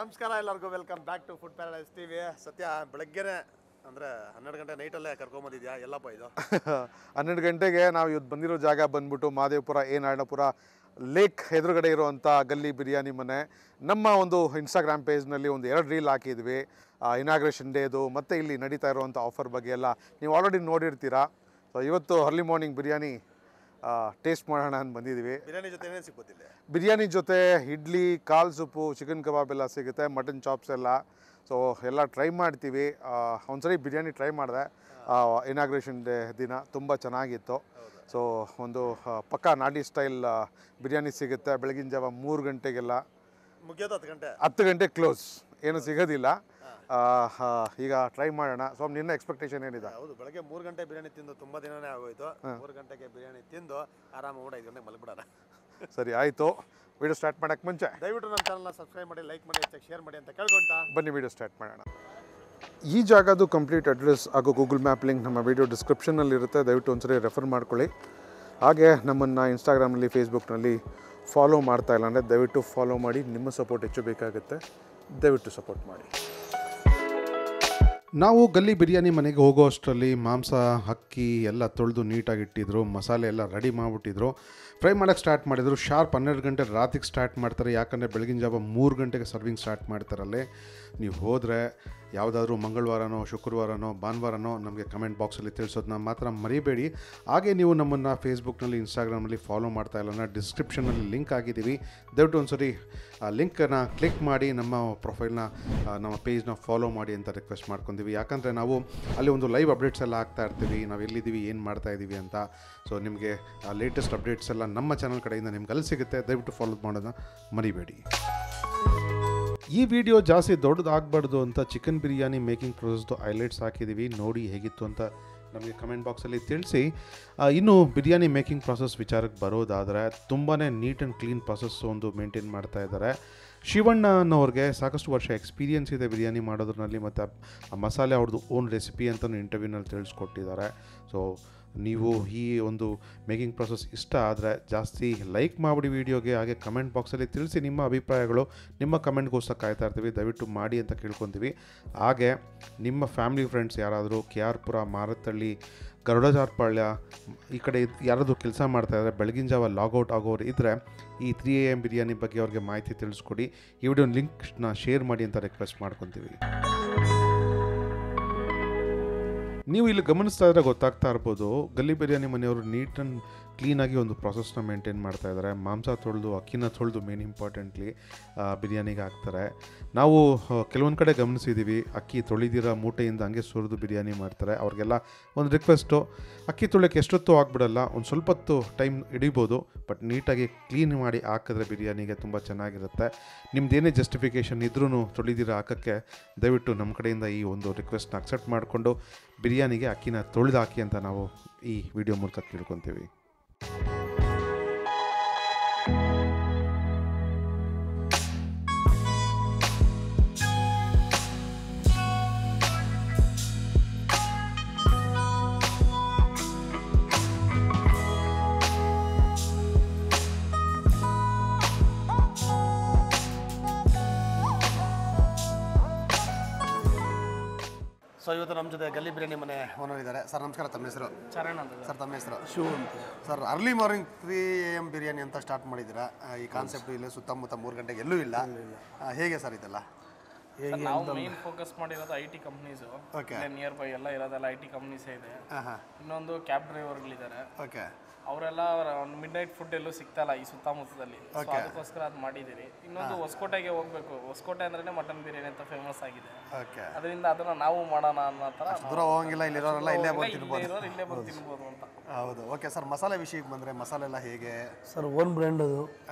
ನಮಸ್ಕಾರ ಎಲ್ಲರಿಗೂ welcome back to food paradise TV. ಸತ್ಯ ಬೆಳಗ್ಗೆನೆ ಅಂದರೆ 12 ಗಂಟೆ ನೈಟಲ್ಲೇ ಕರ್ಕೊಂಬಂದಿದ್ಯಾ ಎಲ್ಲಪ್ಪ ಇದು? 12 ಗಂಟೆಗೆ ನಾವು ಇವತ್ತು ಬಂದಿರೋ ಜಾಗ ಬಂದ್ಬಿಟ್ಟು ಮಹದೇವಪುರ ನಾರಾಯಣಪುರ ಲೇಕ್ ಎದುರುಗಡೆ ಇರುವಂಥ ಗಲ್ಲಿ ಬಿರಿಯಾನಿ ಮನೆ. ನಮ್ಮ ಒಂದು ಇನ್ಸ್ಟಾಗ್ರಾಮ್ ಪೇಜ್ನಲ್ಲಿ ಒಂದು 2 ರೀಲ್ ಹಾಕಿದ್ವಿ, ಇನಾಗ್ರೇಷನ್ ಡೇದು ಮತ್ತು ಇಲ್ಲಿ ನಡೀತಾ ಇರುವಂಥ ಆಫರ್ ಬಗ್ಗೆ ಎಲ್ಲ ನೀವು ಆಲ್ರೆಡಿ ನೋಡಿರ್ತೀರಾ. ಸೊ ಇವತ್ತು ಅರ್ಲಿ ಮಾರ್ನಿಂಗ್ ಬಿರಿಯಾನಿ ಟೇಸ್ಟ್ ಮಾಡೋಣ ಅಂತ ಬಂದಿದ್ದೀವಿ. ಬಿರಿಯಾನಿ ಜೊತೆ ಏನೇನು ಸಿಗ್ಬೋದಿಲ್ಲ? ಬಿರಿಯಾನಿ ಜೊತೆ ಇಡ್ಲಿ, ಕಾಲ್ ಸೂಪು, ಚಿಕನ್ ಕಬಾಬ್ ಎಲ್ಲ ಸಿಗುತ್ತೆ, ಮಟನ್ ಚಾಪ್ಸ್ ಎಲ್ಲ. ಸೊ ಎಲ್ಲ ಟ್ರೈ ಮಾಡ್ತೀವಿ. ಒಂದ್ಸರಿ ಬಿರಿಯಾನಿ ಟ್ರೈ ಮಾಡಿದೆ ಇನಾಗ್ರೇಷನ್ ಡೇ ದಿನ, ತುಂಬ ಚೆನ್ನಾಗಿತ್ತು. ಸೊ ಒಂದು ಪಕ್ಕಾ ನಾಟಿ ಸ್ಟೈಲ್ ಬಿರಿಯಾನಿ ಸಿಗುತ್ತೆ. ಬೆಳಗಿನ ಜಾವ 3 ಗಂಟೆಗೆಲ್ಲ ಮುಗಿಯೋದು 10 ಗಂಟೆ. 10 ಗಂಟೆ ಕ್ಲೋಸ್, ಏನು ಸಿಗೋದಿಲ್ಲ. ಈಗ ಟ್ರೈ ಮಾಡೋಣ. ಸೊ ನಿನ್ನ ಎಕ್ಸ್ಪೆಕ್ಟೇಷನ್ ಏನಿದೆ? ಹೌದು, ಬೆಳಗ್ಗೆ 3 ಗಂಟೆ ಬಿರಿಯಾನಿ ತಿಂದು ತುಂಬ ದಿನನೇ ಆಗೋಯ್ತು. 3 ಗಂಟೆಗೆ ಬಿರಿಯಾನಿ ತಿಂದು ಆರಾಮಾಗಿ 5 ಗಂಟೆಗೆ ಮಲಗಿಬಿಡೋಣ. ಸರಿ ಆಯಿತು. ವಿಡಿಯೋ ಸ್ಟಾರ್ಟ್ ಮಾಡೋಕ್ಕೆ ಮುಂಚೆ ದಯವಿಟ್ಟು ನಮ್ಮ ಚಾನಲ್ನ ಸಬ್ಸ್ಕ್ರೈಬ್ ಮಾಡಿ, ಲೈಕ್ ಮಾಡಿ, ಹೆಚ್ಚಾಗಿ ಶೇರ್ ಮಾಡಿ ಅಂತ ಕೇಳ್ಕೊಂತ ಬನ್ನಿ ವಿಡಿಯೋ ಸ್ಟಾರ್ಟ್ ಮಾಡೋಣ. ಈ ಜಾಗದು ಕಂಪ್ಲೀಟ್ ಅಡ್ರೆಸ್ ಹಾಗೂ ಗೂಗಲ್ ಮ್ಯಾಪ್ ಲಿಂಕ್ ನಮ್ಮ ವಿಡಿಯೋ ಡಿಸ್ಕ್ರಿಪ್ಷನ್ನಲ್ಲಿರುತ್ತೆ. ದಯವಿಟ್ಟು ಒಂದ್ಸರಿ ರೆಫರ್ ಮಾಡ್ಕೊಳ್ಳಿ. ಹಾಗೆ ನಮ್ಮನ್ನು ಇನ್ಸ್ಟಾಗ್ರಾಮಲ್ಲಿ, ಫೇಸ್ಬುಕ್ನಲ್ಲಿ ಫಾಲೋ ಮಾಡ್ತಾ ಇಲ್ಲ ಅಂದರೆ ದಯವಿಟ್ಟು ಫಾಲೋ ಮಾಡಿ. ನಿಮ್ಮ ಸಪೋರ್ಟ್ ಹೆಚ್ಚು ಬೇಕಾಗುತ್ತೆ, ದಯವಿಟ್ಟು ಸಪೋರ್ಟ್ ಮಾಡಿ. ನಾವು ಗಲ್ಲಿ ಬಿರಿಯಾನಿ ಮನೆಗೆ ಹೋಗೋ ಅಷ್ಟರಲ್ಲಿ ಮಾಂಸ, ಅಕ್ಕಿ ಎಲ್ಲ ತೊಳೆದು ನೀಟಾಗಿಟ್ಟಿದ್ರು, ಮಸಾಲೆ ಎಲ್ಲ ರೆಡಿ ಮಾಡಿಬಿಟ್ಟಿದ್ರು. ಫ್ರೈ ಮಾಡೋಕ್ಕೆ ಸ್ಟಾರ್ಟ್ ಮಾಡಿದರು. ಶಾರ್ಪ್ 12 ಗಂಟೆ ರಾತ್ರಿಗೆ ಸ್ಟಾರ್ಟ್ ಮಾಡ್ತಾರೆ. ಯಾಕಂದರೆ ಬೆಳಗಿನ ಜಾವ 3 ಗಂಟೆಗೆ ಸರ್ವಿಂಗ್ ಸ್ಟಾರ್ಟ್ ಮಾಡ್ತಾರಲ್ಲಿ. ನೀವು ಹೋದರೆ ಯಾವುದಾದ್ರೂ ಮಂಗಳವಾರನೋ, ಶುಕ್ರವಾರನೋ, ಭಾನುವಾರನೋ ನಮಗೆ ಕಮೆಂಟ್ ಬಾಕ್ಸಲ್ಲಿ ತಿಳಿಸೋದನ್ನ ಮಾತ್ರ ಮರಿಬೇಡಿ. ಹಾಗೆ ನೀವು ನಮ್ಮನ್ನು ಫೇಸ್ಬುಕ್ನಲ್ಲಿ, ಇನ್ಸ್ಟಾಗ್ರಾಮಲ್ಲಿ ಫಾಲೋ ಮಾಡ್ತಾ ಇಲ್ಲ, ಡಿಸ್ಕ್ರಿಪ್ಷನಲ್ಲಿ ಲಿಂಕ್ ಆಗಿದ್ದೀವಿ. ದಯವಿಟ್ಟು ಒಂದ್ಸರಿ ಆ ಲಿಂಕನ್ನು ಕ್ಲಿಕ್ ಮಾಡಿ ನಮ್ಮ ಪ್ರೊಫೈಲ್ನ, ನಮ್ಮ ಪೇಜ್ನ ಫಾಲೋ ಮಾಡಿ ಅಂತ ರಿಕ್ವೆಸ್ಟ್ ಮಾಡ್ಕೊತೀವಿ. ಯಾಕಂದರೆ ನಾವು ಅಲ್ಲಿ ಒಂದು ಲೈವ್ ಅಪ್ಡೇಟ್ಸ್ ಎಲ್ಲ ಹಾಕ್ತಾ ಇರ್ತೀವಿ, ನಾವು ಎಲ್ಲಿದ್ದೀವಿ, ಏನು ಮಾಡ್ತಾಯಿದ್ದೀವಿ ಅಂತ. ಸೊ ನಿಮಗೆ ಲೇಟೆಸ್ಟ್ ಅಪ್ಡೇಟ್ಸ್ ಎಲ್ಲ ನಮ್ಮ ಚಾನಲ್ ಕಡೆಯಿಂದ ನಿಮ್ಗೆ ಅಲ್ಲಿ ಸಿಗುತ್ತೆ. ದಯವಿಟ್ಟು ಫಾಲೋ ಮಾಡೋದನ್ನ ಮರಿಬೇಡಿ. ಈ ವಿಡಿಯೋ ಜಾಸ್ತಿ ದೊಡ್ಡದಾಗಬಾರ್ದು ಅಂತ ಚಿಕನ್ ಬಿರಿಯಾನಿ ಮೇಕಿಂಗ್ ಪ್ರೊಸೆಸ್ದು ಹೈಲೈಟ್ಸ್ ಹಾಕಿದ್ದೀವಿ. ನೋಡಿ ಹೇಗಿತ್ತು ಅಂತ ನಮಗೆ ಕಮೆಂಟ್ ಬಾಕ್ಸಲ್ಲಿ ತಿಳಿಸಿ. ಇನ್ನು ಬಿರಿಯಾನಿ ಮೇಕಿಂಗ್ ಪ್ರಾಸೆಸ್ ವಿಚಾರಕ್ಕೆ ಬರೋದಾದರೆ ತುಂಬಾ ನೀಟ್ ಆ್ಯಂಡ್ ಕ್ಲೀನ್ ಪ್ರಾಸೆಸ್ ಒಂದು ಮೇಂಟೈನ್ ಮಾಡ್ತಾ ಇದ್ದಾರೆ. ಶಿವಣ್ಣ ಅನ್ನೋರಿಗೆ ಸಾಕಷ್ಟು ವರ್ಷ ಎಕ್ಸ್ಪೀರಿಯನ್ಸ್ ಇದೆ ಬಿರಿಯಾನಿ ಮಾಡೋದ್ರಲ್ಲಿ, ಮತ್ತು ಆ ಮಸಾಲೆ ಅವ್ರದ್ದು ಓನ್ ರೆಸಿಪಿ ಅಂತಲೂ ಇಂಟರ್ವ್ಯೂನಲ್ಲಿ ತಿಳಿಸ್ಕೊಟ್ಟಿದ್ದಾರೆ. ಸೊ ನೀವು ಈ ಒಂದು ಮೇಕಿಂಗ್ ಪ್ರೊಸೆಸ್ ಇಷ್ಟ ಆದರೆ ಜಾಸ್ತಿ ಲೈಕ್ ಮಾಡಿಬಿಡಿ ವಿಡಿಯೋಗೆ. ಹಾಗೆ ಕಮೆಂಟ್ ಬಾಕ್ಸಲ್ಲಿ ತಿಳಿಸಿ ನಿಮ್ಮ ಅಭಿಪ್ರಾಯಗಳು. ನಿಮ್ಮ ಕಮೆಂಟ್ಗೋಸ್ಕರ ಕಾಯ್ತಾ ಇರ್ತೀವಿ, ದಯವಿಟ್ಟು ಮಾಡಿ ಅಂತ ಕೇಳ್ಕೊತೀವಿ. ಹಾಗೆ ನಿಮ್ಮ ಫ್ಯಾಮಿಲಿ ಫ್ರೆಂಡ್ಸ್ ಯಾರಾದರೂ KR ಪುರ, ಮಾರತ್ತಳ್ಳಿ, ಗರುಡಜಾರ್ಪಾಳ್ಯ ಈ ಕಡೆ ಯಾರಾದರೂ ಕೆಲಸ ಮಾಡ್ತಾಯಿದ್ರೆ, ಬೆಳಗಿನ ಜಾವ ಲಾಗೌಟ್ ಆಗೋರು ಇದ್ದರೆ ಈ 3 AM ಬಿರಿಯಾನಿ ಬಗ್ಗೆ ಅವ್ರಿಗೆ ಮಾಹಿತಿ ತಿಳಿಸ್ಕೊಡಿ. ಈ ವಿಡಿಯೋ ಲಿಂಕ್ನ ಶೇರ್ ಮಾಡಿ ಅಂತ ರಿಕ್ವೆಸ್ಟ್ ಮಾಡ್ಕೊತೀವಿ. ನೀವು ಇಲ್ಲಿ ಗಮನಿಸ್ತಾ ಇದ್ರೆ ಗೊತ್ತಾಗ್ತಾ ಇರ್ಬೋದು, ಗಲ್ಲಿ ಬಿರಿಯಾನಿ ಮನೆಯವರು ನೀಟ್ ಆ್ಯಂಡ್ ಕ್ಲೀನಾಗಿ ಒಂದು ಪ್ರಾಸೆಸ್ನ ಮೇಂಟೈನ್ ಮಾಡ್ತಾ ಇದ್ದಾರೆ. ಮಾಂಸ ತೊಳೆದು, ಅಕ್ಕಿನ ತೊಳೆದು ಮೇನ್ ಇಂಪಾರ್ಟೆಂಟ್ಲಿ ಬಿರಿಯಾನಿಗೆ ಹಾಕ್ತಾರೆ. ನಾವು ಕೆಲವೊಂದು ಕಡೆ ಗಮನಿಸಿದ್ದೀವಿ, ಅಕ್ಕಿ ತೊಳೆದಿರೋ ಮೂಟೆಯಿಂದ ಹಂಗೆ ಸುರಿದು ಬಿರಿಯಾನಿ ಮಾಡ್ತಾರೆ. ಅವ್ರಿಗೆಲ್ಲ ಒಂದು ರಿಕ್ವೆಸ್ಟು, ಅಕ್ಕಿ ತೊಳೆಯೋಕ್ಕೆ ಎಷ್ಟೊತ್ತು ಆಗ್ಬಿಡಲ್ಲ, ಒಂದು ಸ್ವಲ್ಪ ಹೊತ್ತು ಟೈಮ್ ಹಿಡಿಬೋದು, ಬಟ್ ನೀಟಾಗಿ ಕ್ಲೀನ್ ಮಾಡಿ ಹಾಕಿದ್ರೆ ಬಿರಿಯಾನಿಗೆ ತುಂಬ ಚೆನ್ನಾಗಿರುತ್ತೆ. ನಿಮ್ದೇನೇ ಜಸ್ಟಿಫಿಕೇಷನ್ ಇದ್ರೂ ತೊಳೆದಿರೋ ಹಾಕೋಕ್ಕೆ ದಯವಿಟ್ಟು ನಮ್ಮ ಕಡೆಯಿಂದ ಈ ಒಂದು ರಿಕ್ವೆಸ್ಟ್ನ ಅಕ್ಸೆಪ್ಟ್ ಮಾಡಿಕೊಂಡು ಬಿರಿಯಾನಿಗೆ ಅಕ್ಕಿನ ತೊಳೆದು ಹಾಕಿ ಅಂತ ನಾವು ಈ ವಿಡಿಯೋ ಮೂಲಕ ಕೇಳ್ಕೊತೀವಿ. ಸೊ ಇವತ್ತು ನಮ್ಮ ಜೊತೆ ಗಲ್ಲಿ ಬಿರಿಯಾನಿ ಮನೆ ಓನರ್ ಇದ್ದಾರೆ. ಸರ್ ನಮಸ್ಕಾರ, ತಮ್ಮ ಹೆಸರು? ಚರಣ್ ಅಂತ ಸರ್. ತಮ್ಮ ಹೆಸರು? ಶಿವ ಅಂತ. Sir, early morning 3 AM biryani ಅಂತ ಸ್ಟಾರ್ಟ್ ಮಾಡಿದ್ದೀರಾ. ಈ ಕಾನ್ಸೆಪ್ಟ್ ಇಲ್ಲ ಸುತ್ತಮುತ್ತ 3 ಗಂಟೆಗೆ ಎಲ್ಲೂ ಇಲ್ಲ. ಹೇಗೆ ಸರ್ ಇದೆಲ್ಲ? ನಾವು ಮೇನ್ ಫೋಕಸ್ ಮಾಡಿರೋದು IT companies. Okay. Near by ಎಲ್ಲ ಇರೋದೆಲ್ಲ IT ಕಂಪ್ನೀಸೇ ಇದೆ. ಇನ್ನೊಂದು ಕ್ಯಾಬ್ ಡ್ರೈವರ್ಗಳಿದ್ದಾರೆ. ಓಕೆ. ಅವರೆಲ್ಲ ಮಿಡ್ ನೈಟ್ ಫುಡ್ ಎಲ್ಲೂ ಸಿಗ್ತಾಯಿಲ್ಲ ಈ ಸುತ್ತಮುತ್ತದಲ್ಲಿ. ಅದಕ್ಕೋಸ್ಕರ ಅದು ಮಾಡಿದ್ದೀರಿ. ಇನ್ನೊಂದು ಹೊಸಕೋಟೆಗೆ ಹೋಗಬೇಕು. ಹೊಸಕೋಟೆ ಅಂದ್ರೆ ಮಟನ್ ಬಿರಿಯಾನಿ ಅಂತ ಫೇಮಸ್ ಆಗಿದೆ. ಓಕೆ. ಅದರಿಂದ ಅದನ್ನು ನಾವು ಮಾಡೋಣ ಅನ್ನೋ ಥರ. ದೂರ ಹೋಗಂಗಿಲ್ಲ, ಇಲ್ಲಿರೋರೆಲ್ಲ ಇಲ್ಲೇ ಬಂದು ತಿನ್ಬೋದು. ಇಲ್ಲೇ ಬಂದು ತಿನ್ಬೋದು ಅಂತ. ಹೌದು. ಓಕೆ ಸರ್, ಮಸಾಲೆ ವಿಷಯಕ್ಕೆ ಬಂದರೆ ಮಸಾಲೆ ಎಲ್ಲ ಹೇಗೆ? ಸರ್ ಓನ್ ಬ್ರ್ಯಾಂಡ್ ಅದು.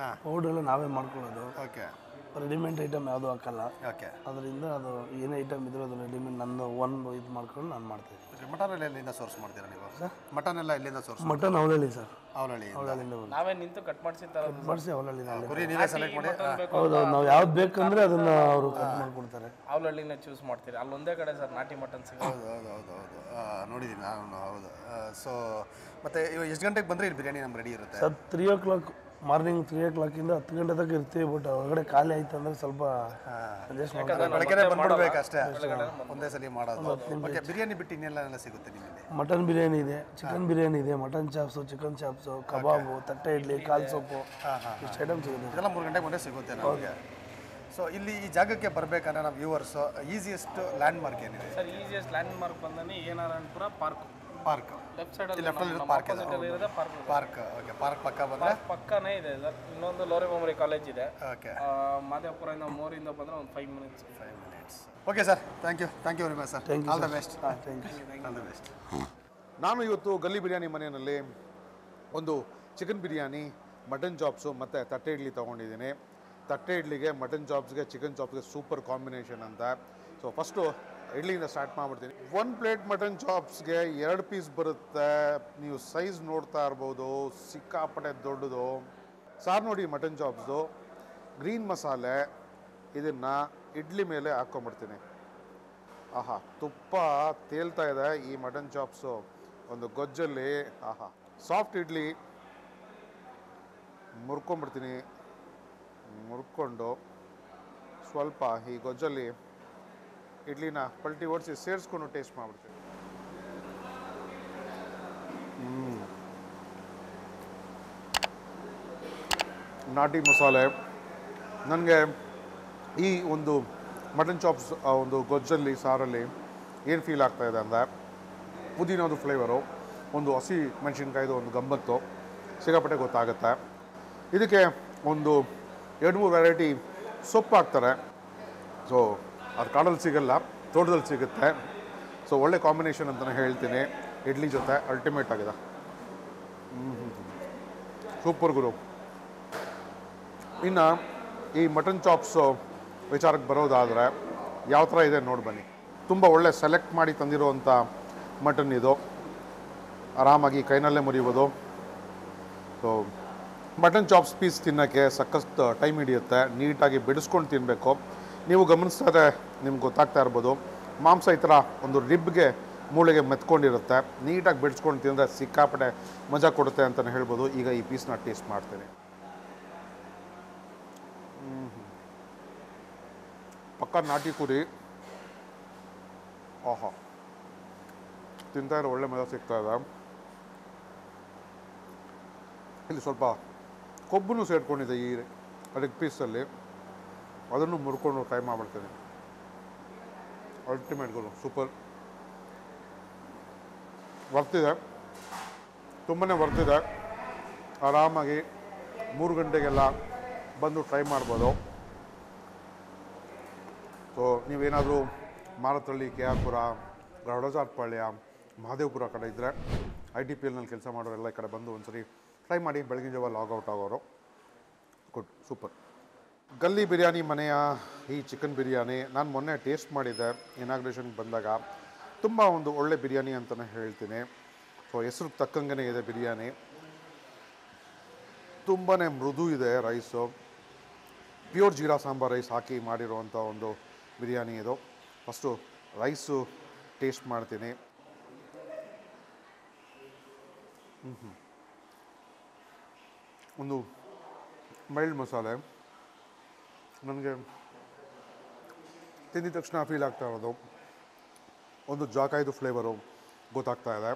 ಪೌಡ್ರೆಲ್ಲ ನಾವೇ ಮಾಡ್ಕೊಳ್ಳೋದು. ಓಕೆ. ರೆಡಿಮೇಡ್ ಐಟಮ್ ಯಾವುದೂ ಹಾಕಲ್ಲ. ಓಕೆ. ಅದರಿಂದ ಅದು ಏನೇ ಐಟಮ್ ಇದ್ರೂ ಅದು ರೆಡಿಮೇಡ್ ನನ್ನ ಒಂದು ಇದು ಮಾಡ್ಕೊಂಡು ನಾನು ಮಾಡ್ತೀನಿ. ಮಟನ್ ಎಲ್ಲ ಎಲ್ಲಿಂದ ಸೋರ್ಸ್ ಮಾಡ್ತೀರಾ ನೀವು? ಮಟನ್ ಎಲ್ಲ ಎಲ್ಲಿಂದ ಸೋರ್ಸ್? Mutton Avalahalli sir. ಅವಲಹಳ್ಳಿಯಿಂದ ನಾವೇ ನಿಂತು ಕಟ್ ಮಾಡಿಸಿ ಮಾಡಿಸಿ ಅವಲಹಳ್ಳಿ ಕುರಿ ನೀವೇ ಸೆಲೆಕ್ಟ್ ಮಾಡಿ? ಹೌದು, ನಾವು ಯಾವ್ದು ಬೇಕಂದ್ರೆ ಅದನ್ನ ಅವರು ಕಟ್ ಮಾಡಿಕೊಡ್ತಾರೆ. ಅವಲಹಳ್ಳಿನ ಚೂಸ್ ಮಾಡ್ತೀರಿ. ಅಲ್ಲಿ ಒಂದೇ ಕಡೆ ಸರ್ ನಾಟಿ ಮಟನ್ ಸಿಗೋದು. ಹೌದು ಹೌದು ಹೌದು ಹೌದು, ನೋಡಿದ್ದೀನಿ ನಾನು. ಹೌದು. ಸೊ ಮತ್ತೆ ಎಷ್ಟು ಗಂಟೆಗೆ ಬಂದರೆ ಇಲ್ಲಿ ಬಿರಿಯಾನಿ ನಮ್ಗೆ ರೆಡಿ ಇರುತ್ತೆ? ಸರ್ 3 o'clock ಮಾರ್ನಿಂಗ್ 3 o'clock 10 ಗಂಟೆ ತನಕ ಇರ್ತೀವಿ. ಬಟ್ ಹೊರಗಡೆ ಖಾಲಿ ಆಯ್ತು ಅಂದರೆ ಸ್ವಲ್ಪ ಅಡ್ಜಸ್ಟ್ ಮಾಡ್ಕೊಂಡು ಬೆಳಗ್ಗೆ ಬಂದ್ಬಿಡ್ಬೇಕು ಅಷ್ಟೇ, ಒಂದೇ ಸಲ ಮಾಡೋದು. ಓಕೆ, ಬಿರಿಯಾನಿ ಬಿಟ್ಟು ಇನ್ನೆಲ್ಲ ಸಿಗುತ್ತೆ ನಿಮ್ಮಲ್ಲಿ? ಮಟನ್ ಬಿರಿಯಾನಿ ಇದೆ, ಚಿಕನ್ ಬಿರಿಯಾನಿ ಇದೆ, ಮಟನ್ ಚಾಪ್ಸು, ಚಿಕನ್ ಚಾಪ್ಸು, ಕಬಾಬು, ತಟ್ಟೆ ಇಡ್ಲಿ, ಕಾಲ್ ಸೊಪ್ಪು, ಇಷ್ಟು ಐಟಮ್ ಸಿಗುತ್ತೆ. ಇದೆಲ್ಲ 3 ಗಂಟೆಗೆ ಮುಂದೆ ಸಿಗುತ್ತೆ ನಮಗೆ. ಸೊ ಇಲ್ಲಿ ಈ ಜಾಗಕ್ಕೆ ಬರಬೇಕಂದ್ರೆ ನಮ್ಮ ವ್ಯೂವರ್ಸು ಈಸಿಯೆಸ್ಟ್ ಲ್ಯಾಂಡ್ ಮಾರ್ಕ್ ಏನಿದೆ ಸರ್? ಈಸಿಯೆಸ್ಟ್ ಲ್ಯಾಂಡ್ ಮಾರ್ಕ್ ಬಂದ್ರೆ ಏನಾರಾಯಣಪುರ ಪಾರ್ಕ್. ಲೆಫ್ಟ್ ಸೈಡಲ್ಲಿ ಪಾರ್ಕ್ ಇದೆ. ಇರೋದೇ ಪಾರ್ಕ್. Park, okay. ಪಾರ್ಕ್ ಪಕ್ಕ ಬಂದರೆ ಪಕ್ಕನೇ ಇದೆ ಸರ್. ಇನ್ನೊಂದು ಲೋರೆ ಮೆಮೊರಿ ಕಾಲೇಜ್ ಇದೆ. ಓಕೆ. ಮಾದೇವಪುರದಿಂದ ಮೋರಿಂದ ಬಂದರೆ ಒಂದು 5 minutes. Okay sir, thank you very much sir. All the best. All the best. ನಾನು ಇವತ್ತು ಗಲ್ಲಿ ಬಿರಿಯಾನಿ ಮನೆಯಲ್ಲಿ ಒಂದು ಚಿಕನ್ ಬಿರಿಯಾನಿ, ಮಟನ್ ಚಾಪ್ಸು ಮತ್ತು ತಟ್ಟೆ ಇಡ್ಲಿ ತೊಗೊಂಡಿದ್ದೀನಿ. ತಟ್ಟೆ ಇಡ್ಲಿಗೆ, ಮಟನ್ ಚಾಪ್ಸ್ಗೆ, ಚಿಕನ್ ಚಾಪ್ಸ್ಗೆ ಸೂಪರ್ ಕಾಂಬಿನೇಷನ್ ಅಂತ. ಸೊ ಫಸ್ಟು ಇಡ್ಲಿಯಿಂದ ಸ್ಟಾರ್ಟ್ ಮಾಡಿಬಿಡ್ತೀನಿ. 1 ಪ್ಲೇಟ್ ಮಟನ್ ಚಾಪ್ಸ್ಗೆ 2 ಪೀಸ್ ಬರುತ್ತೆ. ನೀವು ಸೈಜ್ ನೋಡ್ತಾ ಇರ್ಬೋದು, ಸಿಕ್ಕಾಪಟ್ಟೆ ದೊಡ್ಡದು. ಸಾರು ನೋಡಿ ಮಟನ್ ಚಾಪ್ಸ್ದು, ಗ್ರೀನ್ ಮಸಾಲೆ, ಇದನ್ನು ಇಡ್ಲಿ ಮೇಲೆ ಹಾಕ್ಕೊಂಬಿಡ್ತೀನಿ. ಆಹಾ, ತುಪ್ಪ ತೇಲ್ತಾ ಇದೆ ಈ ಮಟನ್ ಚಾಪ್ಸು ಒಂದು ಗೊಜ್ಜಲ್ಲಿ. ಆಹಾ, ಸಾಫ್ಟ್ ಇಡ್ಲಿ ಮುರ್ಕೊಂಬಿಡ್ತೀನಿ. ಮುರ್ಕೊಂಡು ಸ್ವಲ್ಪ ಈ ಗೊಜ್ಜಲ್ಲಿ ಇಡ್ಲಿನ ಪಲ್ಟಿ ಓಡಿಸಿ ಸೇರಿಸ್ಕೊಂಡು ಟೇಸ್ಟ್ ಮಾಡಿಬಿಡ್ತೀನಿ. ನಾಟಿ ಮಸಾಲೆ ನನಗೆ ಈ ಒಂದು ಮಟನ್ ಚಾಪ್ಸ್ ಒಂದು ಗೊಜ್ಜಲ್ಲಿ, ಸಾರಲ್ಲಿ ಏನು ಫೀಲ್ ಆಗ್ತಾ ಇದೆ ಅಂದರೆ, ಪುದೀನದು ಫ್ಲೇವರು, ಒಂದು ಹಸಿ ಮೆಣಸಿನ್ಕಾಯ್ದು ಒಂದು ಗಮ್ಮತ್ತು ಸಿಕ್ಕಾಪಟ್ಟೆ ಗೊತ್ತಾಗುತ್ತೆ. ಇದಕ್ಕೆ ಒಂದು 2-3 ವೆರೈಟಿ ಸೊಪ್ಪು ಹಾಕ್ತಾರೆ. ಸೊ ಅದು ಕಾಡಲ್ಲಿ ಸಿಗಲ್ಲ, ತೋಟದಲ್ಲಿ ಸಿಗುತ್ತೆ. ಸೊ ಒಳ್ಳೆ ಕಾಂಬಿನೇಷನ್ ಅಂತಲೇ ಹೇಳ್ತೀನಿ. ಇಡ್ಲಿ ಜೊತೆ ಅಲ್ಟಿಮೇಟ್ ಆಗಿದೆ. ಸೂಪರ್ ಗುರು. ಇನ್ನು ಈ ಮಟನ್ ಚಾಪ್ಸು ವಿಚಾರಕ್ಕೆ ಬರೋದಾದರೆ ಯಾವ ಥರ ಇದೆ ನೋಡಿ ಬನ್ನಿ. ತುಂಬ ಒಳ್ಳೆ ಸೆಲೆಕ್ಟ್ ಮಾಡಿ ತಂದಿರುವಂಥ ಮಟನ್ ಇದು. ಆರಾಮಾಗಿ ಕೈನಲ್ಲೇ ಮುರಿಬೋದು. ಸೊ ಮಟನ್ ಚಾಪ್ಸ್ ಪೀಸ್ ತಿನ್ನೋಕ್ಕೆ ಸಖತ್ತು ಟೈಮ್ ಹಿಡಿಯುತ್ತೆ. ನೀಟಾಗಿ ಬಿಡಿಸ್ಕೊಂಡು ತಿನ್ನಬೇಕು. ನೀವು ಗಮನಿಸ್ತಾರೆ, ನಿಮ್ಗೆ ಗೊತ್ತಾಗ್ತಾ ಇರ್ಬೋದು, ಮಾಂಸ ಈ ಥರ ಒಂದು ರಿಬ್ಗೆ, ಮೂಳೆಗೆ ಮೆತ್ಕೊಂಡಿರುತ್ತೆ. ನೀಟಾಗಿ ಬಿಡಿಸ್ಕೊಂಡು ತಿಂದರೆ ಸಿಕ್ಕಾಪಟ್ಟೆ ಮಜಾ ಕೊಡುತ್ತೆ ಅಂತಲೇ ಹೇಳ್ಬೋದು. ಈಗ ಈ ಪೀಸ್ನ ಟೇಸ್ಟ್ ಮಾಡ್ತೀನಿ. ಪಕ್ಕ ನಾಟಿ ಕುರಿ. ಆಹಾ, ತಿಂತಾ ಇರೋ ಒಳ್ಳೆ ಮಜಾ ಸಿಗ್ತಾ ಇದೆ. ಇಲ್ಲಿ ಸ್ವಲ್ಪ ಕೊಬ್ಬು ಸೇರ್ಕೊಂಡಿದೆ ಈ ಲೆಗ್ ಪೀಸಲ್ಲಿ. ಅದನ್ನು ಮುರ್ಕೊಂಡು ಟ್ರೈ ಮಾಡ್ಬಿಡ್ತೀನಿ. ಅಲ್ಟಿಮೇಟ್ಗಳು ಸೂಪರ್. ವರ್ತಿದೆ, ತುಂಬಾ ವರ್ತಿದೆ. ಆರಾಮಾಗಿ 3 ಗಂಟೆಗೆಲ್ಲ ಬಂದು ಟ್ರೈ ಮಾಡ್ಬೋದು. ಸೊ ನೀವೇನಾದರೂ ಮಾರತಳ್ಳಿ, KR-ಪುರ, ಗರುಡಜಾರಪಾಳ್ಯ, ಮಹದೇವಪುರ ಕಡೆ ಇದ್ದರೆ, ITPLನಲ್ಲಿ ಕೆಲಸ ಮಾಡೋರೆಲ್ಲ ಈ ಕಡೆ ಬಂದು ಒಂದ್ಸರಿ ಟ್ರೈ ಮಾಡಿ. ಬೆಳಗಿನ ಜಾವ ಲಾಗೌಟ್ ಆಗೋರು. Good, super. ಗಲ್ಲಿ ಬಿರಿಯಾನಿ ಮನೆಯ ಈ ಚಿಕನ್ ಬಿರಿಯಾನಿ ನಾನು ಮೊನ್ನೆ ಟೇಸ್ಟ್ ಮಾಡಿದ್ದೆ ಇನಾಗ್ರೇಷನ್ಗೆ ಬಂದಾಗ. ತುಂಬ ಒಂದು ಒಳ್ಳೆ ಬಿರಿಯಾನಿ ಅಂತಲೇ ಹೇಳ್ತೀನಿ. ಸೊ ಹೆಸರು ತಕ್ಕಂಗೆ ಇದೆ ಬಿರಿಯಾನಿ. ತುಂಬಾ ಮೃದು ಇದೆ rice. Pure jeera sambar rice ಹಾಕಿ ಮಾಡಿರುವಂಥ ಒಂದು ಬಿರಿಯಾನಿ ಇದು. ಫಸ್ಟು ರೈಸು ಟೇಸ್ಟ್ ಮಾಡ್ತೀನಿ. ಒಂದು ಮೈಲ್ಡ್ ಮಸಾಲೆ ನನಗೆ ತಿಂದಿದ ತಕ್ಷಣ ಫೀಲ್ ಆಗ್ತಾ ಇರೋದು. ಒಂದು ಜಾಕಾಯ್ದು ಫ್ಲೇವರು ಗೊತ್ತಾಗ್ತಾ ಇದೆ.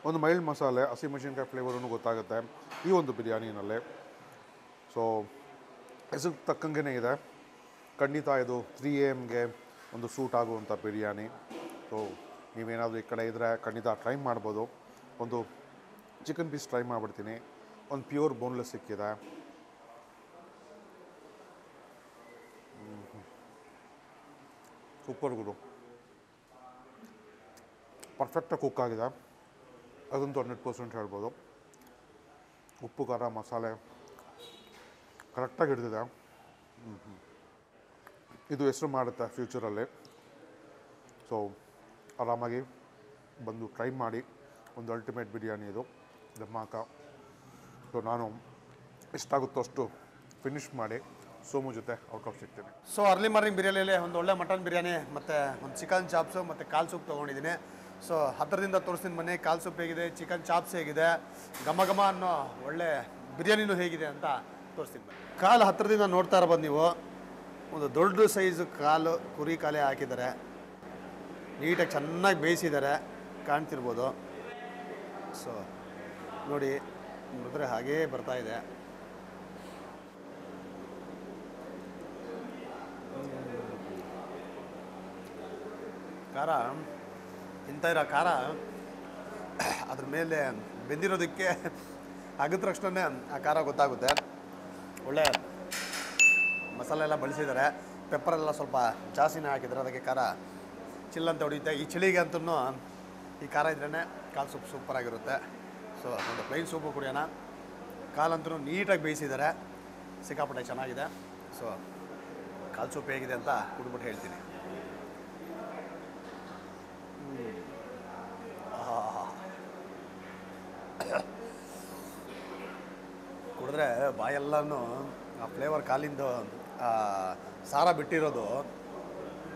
ಒಂದು ಮೈಲ್ಡ್ ಮಸಾಲೆ, ಹಸಿಮೆಣಸಿನ್ಕಾಯಿ ಫ್ಲೇವರೂ ಗೊತ್ತಾಗುತ್ತೆ ಈ ಒಂದು ಬಿರಿಯಾನಿನಲ್ಲಿ. ಸೊ ಹೆಸರು ತಕ್ಕಂಗೆ ಇದೆ. ಖಂಡಿತ ಇದು 3 AM-ಗೆ ಒಂದು ಸೂಟ್ ಆಗುವಂಥ ಬಿರಿಯಾನಿ. ಸೊ ನೀವೇನಾದರೂ ಈ ಕಡೆ ಇದ್ದರೆ ಖಂಡಿತ ಟ್ರೈ ಮಾಡ್ಬೋದು. ಒಂದು ಚಿಕನ್ ಪೀಸ್ ಟ್ರೈ ಮಾಡಿಬಿಡ್ತೀನಿ. ಒಂದು ಪ್ಯೂರ್ ಬೋನ್ಲೆಸ್ ಸಿಕ್ಕಿದೆ. ಸೂಪರ್ ಗುರು. ಪರ್ಫೆಕ್ಟಾಗಿ ಕುಕ್ ಆಗಿದೆ, ಅದಂತೂ 100% ಹೇಳ್ಬೋದು. ಉಪ್ಪು, ಖಾರ, ಮಸಾಲೆ ಕರೆಕ್ಟಾಗಿ ಹಿಡಿದಿದೆ. ಇದು ಹೆಸರು ಮಾಡುತ್ತೆ ಫ್ಯೂಚರಲ್ಲಿ. ಸೊ ಆರಾಮಾಗಿ ಬಂದು ಟ್ರೈ ಮಾಡಿ. ಒಂದು ಅಲ್ಟಿಮೇಟ್ ಬಿರಿಯಾನಿ ಇದು, ಧಮಾಕ. ಸೊ ನಾನು ಎಷ್ಟಾಗುತ್ತೋ ಅಷ್ಟು ಫಿನಿಷ್ ಮಾಡಿ ಸೋಮು ಜೊತೆ ಔಟ್ ಆಫ್ ಸಿಗ್ತೀನಿ. ಸೊ ಅರ್ಲಿ ಮಾರ್ನಿಂಗ್ ಬಿರಿಯಾನಿಯಲ್ಲಿ ಒಂದು ಒಳ್ಳೆ ಮಟನ್ ಬಿರಿಯಾನಿ ಮತ್ತು ಒಂದು ಚಿಕನ್ ಚಾಪ್ಸು ಮತ್ತು ಕಾಲ್ ಸೂಪ್ ತೊಗೊಂಡಿದ್ದೀನಿ. ಸೊ ಹತ್ತಿರದಿಂದ ತೋರಿಸ್ತೀನಿ ಮನೆ. ಕಾಲ್ ಸೂಪ್ ಹೇಗಿದೆ, ಚಿಕನ್ ಚಾಪ್ಸ್ ಹೇಗಿದೆ, ಘಮ ಘಮ ಅನ್ನೋ ಒಳ್ಳೆ ಬಿರಿಯಾನಿನೂ ಹೇಗಿದೆ ಅಂತ ತೋರಿಸ್ತೀನಿ. ಕಾಲು ಹತ್ತಿರದಿಂದ ನೋಡ್ತಾ ಇರ್ಬೋದು ನೀವು, ಒಂದು ದೊಡ್ಡ ಸೈಜು ಕಾಲು ಕುರಿ ಕಾಲೇ ಹಾಕಿದ್ದಾರೆ, ನೀಟಾಗಿ ಚೆನ್ನಾಗಿ ಬೇಯಿಸಿದ್ದಾರೆ, ಕಾಣ್ತಿರ್ಬೋದು. ಸೊ ನೋಡಿ, ನೋಡಿದ್ರೆ ಹಾಗೇ ಬರ್ತಾ ಇದೆ. ಖಾರ ತಿಂತಾ ಇರೋ ಖಾರ ಅದ್ರ ಮೇಲೆ ಬೆಂದಿರೋದಕ್ಕೆ ಆಗಿದ ತಕ್ಷಣ ಆ ಖಾರ ಗೊತ್ತಾಗುತ್ತೆ. ಒಳ್ಳೆ ಮಸಾಲೆ ಎಲ್ಲ ಬಳಸಿದ್ದಾರೆ, ಪೆಪ್ಪರೆಲ್ಲ ಸ್ವಲ್ಪ ಜಾಸ್ತಿನೇ ಹಾಕಿದ್ದಾರೆ, ಅದಕ್ಕೆ ಖಾರ ಚಿಲ್ಲಂತ ಹೊಡಿಯುತ್ತೆ. ಈ ಚಳಿಗೆ ಅಂತೂ ಈ ಖಾರ ಇದ್ರೇ ಕಾಲು ಸೂಪ್ ಸೂಪರಾಗಿರುತ್ತೆ. ಸೊ ಒಂದು ಪ್ಲೈನ್ ಸೂಪು ಕುಡಿಯೋಣ. ಕಾಲಂತೂ ನೀಟಾಗಿ ಬೇಯಿಸಿದ್ದಾರೆ, ಸಿಕ್ಕಾಪಟ್ಟೆ ಚೆನ್ನಾಗಿದೆ. ಸೊ ಕಾಲು ಸೂಪ್ ಹೇಗಿದೆ ಅಂತ ಕುಡಿದ್ಬಿಟ್ಟು ಹೇಳ್ತೀನಿ. ಕುಡಿದ್ರೆ ಬಾಯೆಲ್ಲನೂ ಆ ಫ್ಲೇವರ್ ಕಾಲಿಂದು ಸಾರ ಬಿಟ್ಟಿರೋದು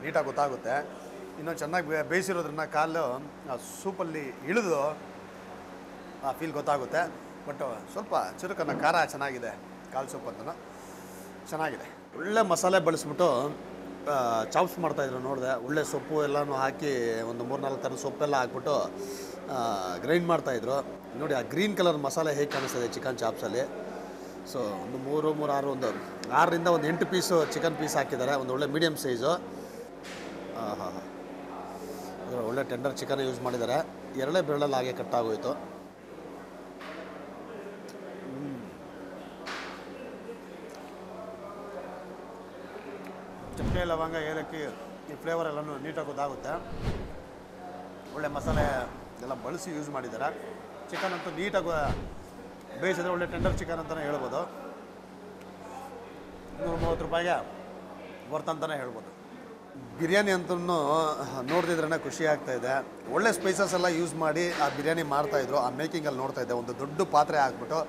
ನೀಟಾಗಿ ಗೊತ್ತಾಗುತ್ತೆ. ಇನ್ನೂ ಚೆನ್ನಾಗಿ ಬೇಯಿಸಿರೋದ್ರನ್ನ ಕಾಲು ಸೂಪಲ್ಲಿ ಇಳಿದು ಆ ಫೀಲ್ ಗೊತ್ತಾಗುತ್ತೆ. ಬಟ್ ಸ್ವಲ್ಪ ಚುರುಕನ್ನ ಖಾರ ಚೆನ್ನಾಗಿದೆ, ಕಾಲು ಸೂಪ್ ಅಂತೂ ಚೆನ್ನಾಗಿದೆ. ಒಳ್ಳೆ ಮಸಾಲೆ ಬಳಸ್ಬಿಟ್ಟು ಚಾಪ್ಸ್ ಮಾಡ್ತಾಯಿದ್ರು ನೋಡಿದೆ. ಒಳ್ಳೆ ಸೊಪ್ಪು ಎಲ್ಲನೂ ಹಾಕಿ ಒಂದು 3-4 ಥರದ ಸೊಪ್ಪೆಲ್ಲ ಹಾಕ್ಬಿಟ್ಟು ಗ್ರೈಂಡ್ ಮಾಡ್ತಾಯಿದ್ರು. ನೋಡಿ ಆ ಗ್ರೀನ್ ಕಲರ್ ಮಸಾಲೆ ಹೇಗೆ ಕಾಣಿಸ್ತದೆ ಚಿಕನ್ ಚಾಪ್ಸಲ್ಲಿ. ಸೊ ಒಂದು 3, 6, ಒಂದು 6ರಿಂದ ಒಂದು 8 ಪೀಸು ಚಿಕನ್ ಪೀಸ್ ಹಾಕಿದ್ದಾರೆ, ಒಂದು ಒಳ್ಳೆ ಮೀಡಿಯಮ್ ಸೈಜು. ಹಾಂ, ಒಳ್ಳೆ ಟೆಂಡರ್ ಚಿಕನ್ ಯೂಸ್ ಮಾಡಿದ್ದಾರೆ. ಎರಡೇ ಬೆರಳಲ್ಲಿ ಹಾಗೆ ಕಟ್ಟಾಗೋಯ್ತು. ಚಕ್ಕೆ, ಲವಂಗ, ಏಲಕ್ಕಿ ಈ ಫ್ಲೇವರ್ ಎಲ್ಲನೂ ನೀಟಾಗಿ ಗೊತ್ತಾಗುತ್ತೆ. ಒಳ್ಳೆ ಮಸಾಲೆ ಎಲ್ಲ ಬಳಸಿ ಯೂಸ್ ಮಾಡಿದ್ದಾರೆ. ಚಿಕನ್ ಅಂತೂ ನೀಟಾಗಿ ಬೇಯಿಸಿದ್ರೆ ಒಳ್ಳೆ ಟೆಂಡರ್ ಚಿಕನ್ ಅಂತಲೇ ಹೇಳ್ಬೋದು. 130 ರೂಪಾಯಿಗೆ ವರ್ತ್ ಅಂತಲೇ ಹೇಳ್ಬೋದು. ಬಿರಿಯಾನಿ ಅಂತೂ ನೋಡ್ತಿದ್ರೇ ಖುಷಿ ಆಗ್ತಾಯಿದೆ. ಒಳ್ಳೆ ಸ್ಪೈಸಸ್ ಎಲ್ಲ ಯೂಸ್ ಮಾಡಿ ಆ ಬಿರಿಯಾನಿ ಮಾಡ್ತಾಯಿದ್ರು. ಆ ಮೇಕಿಂಗಲ್ಲಿ ನೋಡ್ತಾಯಿದ್ದೆ, ಒಂದು ದೊಡ್ಡ ಪಾತ್ರೆ ಹಾಕ್ಬಿಟ್ಟು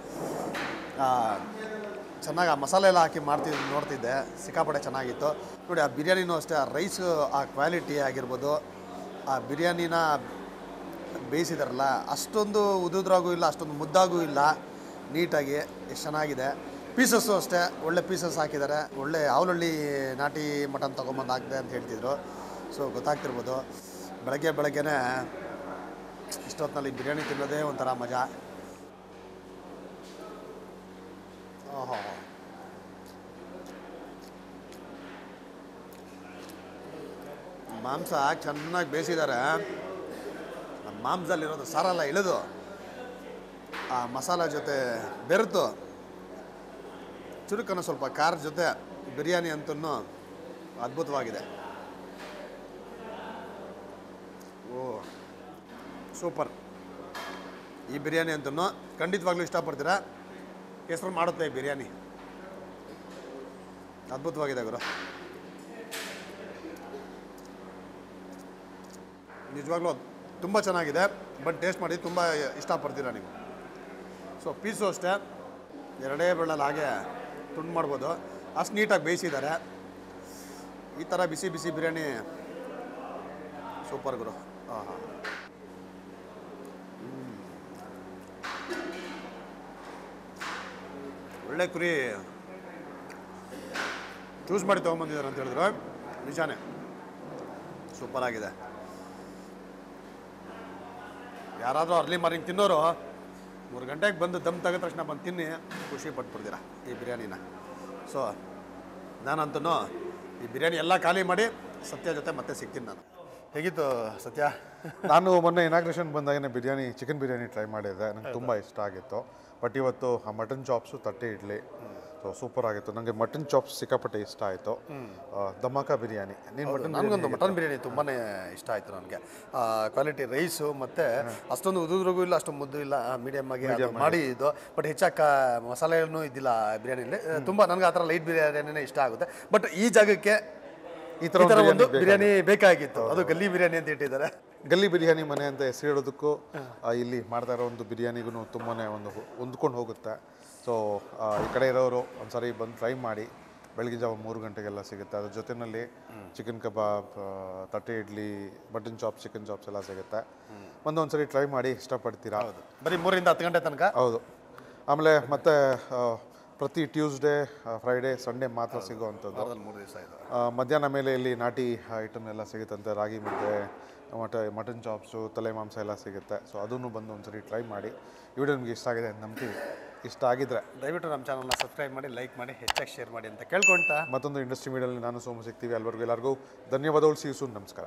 ಚೆನ್ನಾಗಿ ಆ ಮಸಾಲೆ ಎಲ್ಲ ಹಾಕಿ ನೋಡ್ತಿದ್ದೆ, ಸಿಕ್ಕಾಪಟ್ಟೆ ಚೆನ್ನಾಗಿತ್ತು. ನೋಡಿ ಆ ಬಿರಿಯಾನಿನೂ ಅಷ್ಟೇ, ಆ ರೈಸು ಆ ಕ್ವಾಲಿಟಿ ಆಗಿರ್ಬೋದು, ಆ ಬಿರಿಯಾನಿನ ಬೇಯಿಸಿದಾರಲ್ಲ ಅಷ್ಟೊಂದು ಉದುದ್ರಾಗೂ ಇಲ್ಲ, ಅಷ್ಟೊಂದು ಮುದ್ದಾಗೂ ಇಲ್ಲ, ನೀಟಾಗಿ ಎಷ್ಟು ಚೆನ್ನಾಗಿದೆ. ಪೀಸಸ್ಸು ಅಷ್ಟೇ ಒಳ್ಳೆ ಪೀಸಸ್ ಹಾಕಿದ್ದಾರೆ. ಒಳ್ಳೆ ಅವಲಹಳ್ಳಿ ನಾಟಿ ಮಟನ್ ತೊಗೊಂಬಂದು ಹಾಕಿದೆ ಅಂತ ಹೇಳ್ತಿದ್ರು. ಸೊ ಗೊತ್ತಾಗ್ತಿರ್ಬೋದು, ಬೆಳಗ್ಗೆನೇ ಇಷ್ಟೊತ್ತಿನಲ್ಲಿ ಬಿರಿಯಾನಿ ತಿನ್ನೋದೇ ಒಂಥರ ಮಜಾ. ಓಹೋ, ಮಾಂಸ ಚೆನ್ನಾಗಿ ಬೇಯಿಸಿದ್ದಾರೆ. ಮಾಂಸದಲ್ಲಿರೋದು ಸಾರೆಲ್ಲ ಇಳಿದು ಆ ಮಸಾಲ ಜೊತೆ ಬೆರೆತು ಚುರುಕನ್ನು ಸ್ವಲ್ಪ ಖಾರದ ಜೊತೆ ಬಿರಿಯಾನಿ ಅಂತೂ ಅದ್ಭುತವಾಗಿದೆ. ಓ ಸೂಪರ್. ಈ ಬಿರಿಯಾನಿ ಅಂತೂ ಖಂಡಿತವಾಗ್ಲೂ ಇಷ್ಟಪಡ್ತೀರಾ. ಹೆಸರು ಮಾಡುತ್ತೆ ಈ ಬಿರಿಯಾನಿ, ಅದ್ಭುತವಾಗಿದೆ ಗುರು. ನಿಜವಾಗ್ಲೂ ತುಂಬ ಚೆನ್ನಾಗಿದೆ. ಬಟ್ ಟೇಸ್ಟ್ ಮಾಡಿ ತುಂಬ ಇಷ್ಟಪಡ್ತೀರಾ ನೀವು. ಸೊ ಪೀಸು ಅಷ್ಟೇ ಎರಡೇ ಬೆಳ್ಳಲ್ಲಿ ಹಾಗೆ ತುಂಡು ಮಾಡ್ಬೋದು, ಅಷ್ಟು ನೀಟಾಗಿ ಬೇಯಿಸಿದ್ದಾರೆ. ಈ ಥರ ಬಿಸಿ ಬಿಸಿ ಬಿರಿಯಾನಿ ಸೂಪರ್ ಗುರು. ಹಾಂ, ಒಳ್ಳೆ ಕುರಿ ಚೂಸ್ ಮಾಡಿ ತೊಗೊಂಬಂದಿದ್ದಾರೆ ಅಂತ ಹೇಳಿದ್ರು, ನಿಜಾನೇ ಸೂಪರಾಗಿದೆ. ಯಾರಾದರೂ ಅರ್ಲಿ ಮಾರ್ನಿಂಗ್ ತಿನ್ನೋರು 3 ಗಂಟೆಗೆ ಬಂದು ದಮ್ ತೆಗೆದ ತಕ್ಷಣ ಬಂದು ತಿನ್ನಿ ಖುಷಿ ಪಟ್ಬಿಡ್ತೀರಾ ಈ ಬಿರಿಯಾನಿನ. ಸೊ ನಾನಂತೂ ಈ ಬಿರಿಯಾನಿ ಎಲ್ಲ ಖಾಲಿ ಮಾಡಿ ಸತ್ಯ ಜೊತೆ ಮತ್ತೆ ಸಿಗ್ತೀನಿ ನಾನು. ಹೇಗಿತ್ತು ಸತ್ಯ? ನಾನು ಮೊನ್ನೆ ಇನಾಗ್ರೇಷನ್ ಬಂದಾಗನೇ ಚಿಕನ್ ಬಿರಿಯಾನಿ ಟ್ರೈ ಮಾಡಿದ್ದೆ, ನಂಗೆ ತುಂಬ ಇಷ್ಟ ಆಗಿತ್ತು. ಬಟ್ ಇವತ್ತು ಆ ಮಟನ್ ಚಾಪ್ಸು, ತಟ್ಟೆ ಇಡ್ಲಿ, ಸೊ ಸೂಪರ್ ಆಗಿತ್ತು. ನನಗೆ ಮಟನ್ ಚಾಪ್ಸ್ ಸಿಕ್ಕಾಪಟ್ಟೆ ಇಷ್ಟ ಆಯಿತು. ಧಮಾಕ ಬಿರಿಯಾನಿ. ನನಗೊಂದು ಮಟನ್ ಬಿರಿಯಾನಿ ತುಂಬಾ ಇಷ್ಟ ಆಯಿತು. ನನಗೆ ಕ್ವಾಲಿಟಿ ರೈಸು ಮತ್ತು ಅಷ್ಟೊಂದು ಉದುದ್ರಿಗೂ ಇಲ್ಲ, ಅಷ್ಟೊಂದು ಮುದ್ದು ಇಲ್ಲ, ಮೀಡಿಯಮ್ ಆಗಿ ಮಾಡಿದ್ದು. ಬಟ್ ಹೆಚ್ಚಾಗಿ ಮಸಾಲೆನೂ ಇದ್ದಿಲ್ಲ ಬಿರಿಯಾನಿಲಿ. ತುಂಬ ನನಗೆ ಆ ಥರ ಲೈಟ್ ಬಿರಿಯಾನಿನೇ ಇಷ್ಟ ಆಗುತ್ತೆ. ಬಟ್ ಈ ಜಾಗಕ್ಕೆ ಈ ಥರ ಒಂದು ಬಿರಿಯಾನಿ ಬೇಕಾಗಿತ್ತು. ಅದು ಗಲ್ಲಿ ಬಿರಿಯಾನಿ ಅಂತ ಇಟ್ಟಿದ್ದಾರೆ. ಗಲ್ಲಿ ಬಿರಿಯಾನಿ ಮನೆ ಅಂತ ಹೆಸರಿಡೋದಕ್ಕೂ ಇಲ್ಲಿ ಮಾಡ್ತಾ ಇರೋ ಒಂದು ಬಿರಿಯಾನಿಗೂ ತುಂಬಾ ಒಂದು ಹೊಂದ್ಕೊಂಡು ಹೋಗುತ್ತೆ. ಸೊ ಈ ಕಡೆ ಇರೋರು ಒಂದ್ಸರಿ ಬಂದು ಟ್ರೈ ಮಾಡಿ. ಬೆಳಗಿನ ಜಾವ 3 ಗಂಟೆಗೆಲ್ಲ ಸಿಗುತ್ತೆ. ಅದ್ರ ಜೊತೆಯಲ್ಲಿ ಚಿಕನ್ ಕಬಾಬ್, ತಟ್ಟೆ idli, mutton chops, chicken chops ಎಲ್ಲ ಸಿಗುತ್ತೆ. ಒಂದೊಂದ್ಸರಿ ಟ್ರೈ ಮಾಡಿ, ಇಷ್ಟಪಡ್ತೀರಾ. ಹೌದು, ಬರೀ 3 ರಿಂದ 10 ಗಂಟೆ ತನಕ. ಹೌದು, ಆಮೇಲೆ ಮತ್ತೆ ಪ್ರತಿ ಟ್ಯೂಸ್ಡೇ ಫ್ರೈಡೇ ಸಂಡೇ ಮಾತ್ರ ಸಿಗೋವಂಥದ್ದು. 3 ದಿವಸ ಇದು. ಮಧ್ಯಾಹ್ನ ಮೇಲೆ ಇಲ್ಲಿ ನಾಟಿ ಐಟಮ್ ಎಲ್ಲ ಸಿಗುತ್ತಂತೆ, ರಾಗಿ ಮುದ್ದೆ, ಮಟನ್ ಚಾಪ್ಸು, ತಲೆ ಮಾಂಸ ಎಲ್ಲ ಸಿಗುತ್ತೆ. ಸೊ ಅದನ್ನು ಬಂದು ಒಂದ್ಸರಿ ಟ್ರೈ ಮಾಡಿ. ಈ ವಿಡಿಯೋ ನಿಮಗೆ ಇಷ್ಟ ಆಗಿದೆ ಅಂತ ನಂಬ್ತೀವಿ. ಇಷ್ಟ ಆಗಿದ್ದರೆ ದಯವಿಟ್ಟು ನಮ್ಮ ಚಾನಲ್ನ ಸಬ್ಸ್ಕ್ರೈಬ್ ಮಾಡಿ, ಲೈಕ್ ಮಾಡಿ, ಹೆಚ್ಚಾಗಿ ಶೇರ್ ಮಾಡಿ ಅಂತ ಕೇಳ್ಕೊಳ್ತಾ ಮತ್ತೊಂದು ಇಂಡಸ್ಟ್ರಿ ಮೀಡಿಯಲ್ಲಿ ನಾನು ಸೋಮು ಸಿಗ್ತೀವಿ. ಅಲ್ಲಿವರೆಗೂ ಎಲ್ಲರಿಗೂ ಧನ್ಯವಾದಗಳು. See you soon. ನಮಸ್ಕಾರ.